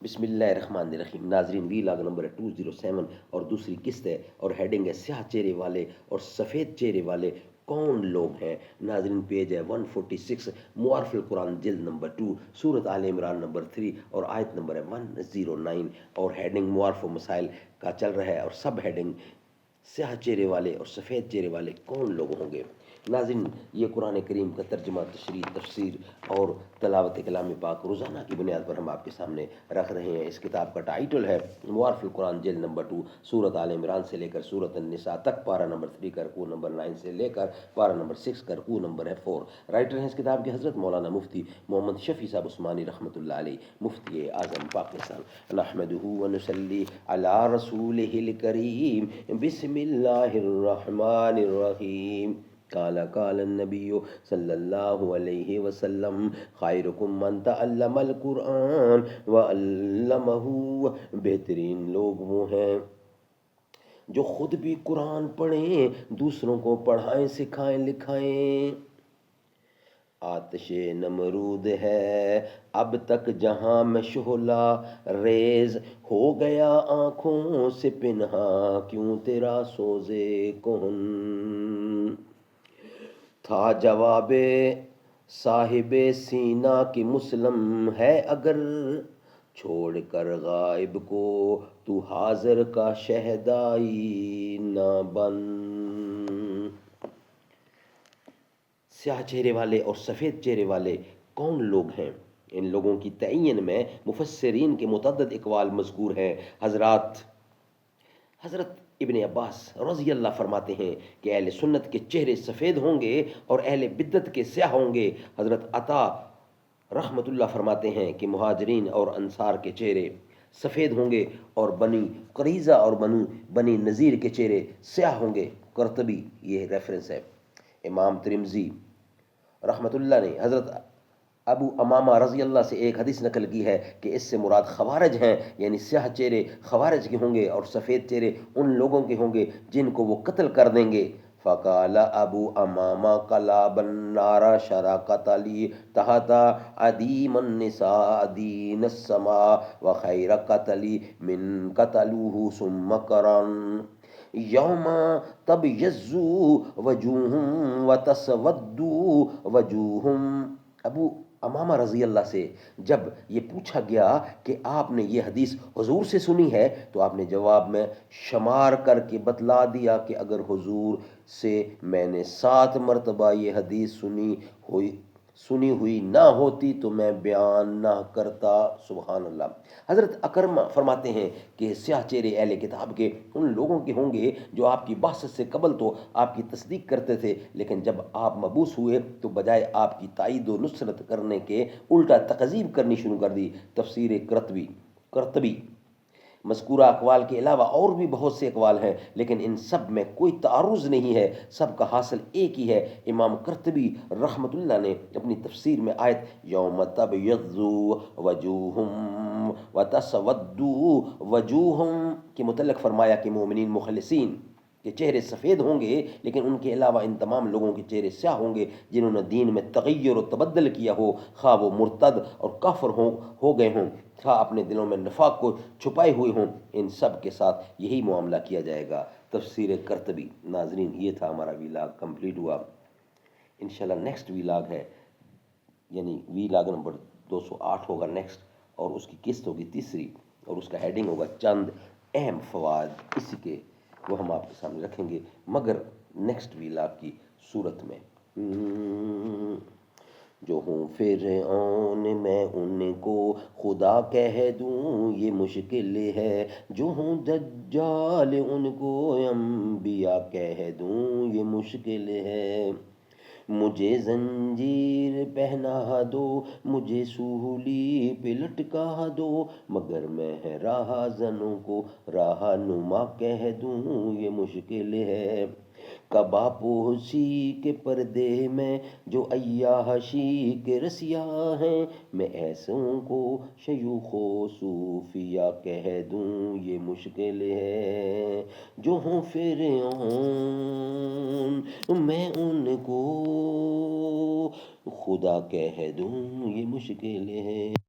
بسم اللہ الرحمن الرحیم ناظرین، وی لاگ نمبر ہے 207 اور دوسری قسط ہے اور ہیڈنگ ہے سیاہ چہرے والے اور سفید چہرے والے کون لوگ ہیں۔ ناظرین، پیج ہے 146، معارف القرآن جلد نمبر 2، سورت آل عمران نمبر 3 اور آیت نمبر ہے 109، اور ہیڈنگ معارف و مسائل کا چل رہا ہے اور سب ہیڈنگ سیاہ چہرے والے اور سفید چہرے والے کون لوگ ہوں گے۔ ناظرین، یہ قرآن کریم کا ترجمہ، تشریح، تفسیر اور تلاوت کلام پاک روزانہ کی بنیاد پر ہم آپ کے سامنے رکھ رہے ہیں۔ اس کتاب کا ٹائٹل ہے معارف القرآن جلد نمبر 2، سورت آل عمران سے لے کر سورت النساء تک، پارہ نمبر 3 کا رکوع نمبر 9 سے لے کر پارہ نمبر 6 کا رکوع نمبر ہے 4۔ رائٹر ہیں اس کتاب کے حضرت مولانا مفتی محمد شفیع صاحب عثمانی رحمۃ اللہ علیہ، مفتی اعظم پاکستان۔ نحمدہ ونصلی علی رسولہ الکریم، بسم اللہ الرحمن الرحیم۔ قال النبی صلی اللہ علیہ وسلم، خیرکم من تعلم القرآن وعلمہ۔ بہترین لوگ وہ ہیں جو خود بھی قرآن پڑھیں، دوسروں کو پڑھائیں، سکھائیں، لکھائیں۔ آتش نمرود ہے اب تک جہاں میں شعلہ ریز، ہو گیا آنکھوں سے پنہاں کیوں تیرا سوزے کہن۔ تھا جواب صاحب سینا کی مسلم ہے اگر، چھوڑ کر غائب کو تو حاضر کا شہدائی نہ بن۔ سیاہ چہرے والے اور سفید چہرے والے کون لوگ ہیں؟ ان لوگوں کی تعین میں مفسرین کے متعدد اقوال مذکور ہیں۔ حضرت ابن عباس رضی اللہ فرماتے ہیں کہ اہل سنت کے چہرے سفید ہوں گے اور اہل بدعت کے سیاہ ہوں گے۔ حضرت عطا رحمت اللہ فرماتے ہیں کہ مہاجرین اور انصار کے چہرے سفید ہوں گے اور بنی قریظہ اور بنی نذیر کے چہرے سیاہ ہوں گے۔ قرطبی، یہ ریفرنس ہے۔ امام ترمذی رحمت اللہ نے حضرت ابو امامہ رضی اللہ سے ایک حدیث نقل کی ہے کہ اس سے مراد خوارج ہیں، یعنی سیاہ چہرے خوارج کے ہوں گے اور سفید چہرے ان لوگوں کے ہوں گے جن کو وہ قتل کر دیں گے۔ فقال ابو امامہ قلاب النار شراکت لی تحت عدیم النساء دین السماء وخیر قتلی من قتلوہ ثم کرن یوم تبیض وجوہ وتسود وجوہ۔ ابو امامہ رضی اللہ سے جب یہ پوچھا گیا کہ آپ نے یہ حدیث حضور سے سنی ہے تو آپ نے جواب میں شمار کر کے بتلا دیا کہ اگر حضور سے میں نے 7 مرتبہ یہ حدیث سنی ہوئی نہ ہوتی تو میں بیان نہ کرتا۔ سبحان اللہ۔ حضرت اکرمہ فرماتے ہیں کہ سیاہ چہرے اہل کتاب کے ان لوگوں کے ہوں گے جو آپ کی بعثت سے قبل تو آپ کی تصدیق کرتے تھے، لیکن جب آپ مبعوث ہوئے تو بجائے آپ کی تائید و نصرت کرنے کے الٹا تکذیب کرنی شروع کر دی۔ تفسیر قرطبی۔ مذکورہ اقوال کے علاوہ اور بھی بہت سے اقوال ہیں، لیکن ان سب میں کوئی تعارض نہیں ہے، سب کا حاصل ایک ہی ہے۔ امام قرطبی رحمۃ اللہ نے اپنی تفسیر میں آیت یوم تبیض وجوہ وتسود وجوہ کے متعلق فرمایا کہ مومنین مخلصین کے چہرے سفید ہوں گے، لیکن ان کے علاوہ ان تمام لوگوں کے چہرے سیاہ ہوں گے جنہوں نے دین میں تغیر و تبدل کیا ہو، خواہ وہ مرتد اور کافر ہو گئے ہوں، خواہ اپنے دلوں میں نفاق کو چھپائے ہوئے ہوں، ان سب کے ساتھ یہی معاملہ کیا جائے گا۔ تفسیر قرطبی۔ ناظرین، یہ تھا ہمارا ویلاگ، کمپلیٹ ہوا۔ انشاءاللہ نیکسٹ ویلاگ ہے، یعنی ویلاگ نمبر 208 ہوگا نیکسٹ، اور اس کی قسط ہوگی تیسری، اور اس کا ہیڈنگ ہوگا چند اہم فوائد اسی کے، وہ ہم آپ کے سامنے رکھیں گے مگر نیکسٹ ویلاگ کی صورت میں۔ جو ہوں فرعون میں ان کو خدا کہہ دوں یہ مشکل ہے، جو ہوں دجال ان کو انبیاء کہہ دوں یہ مشکل ہے۔ مجھے زنجیر پہنا دو، مجھے سولی پہ لٹکا دو، مگر میں راہزنوں کو رہنما کہہ دوں یہ مشکل ہے۔ قبا پوشی کے پردے میں جو عیاشی کے رسیا ہیں، میں ایسوں کو شیوخ و صوفیہ کہہ دوں یہ مشکل ہے۔ جو ہوں فرعون میں ان کو خدا کہہ دوں یہ مشکل ہے۔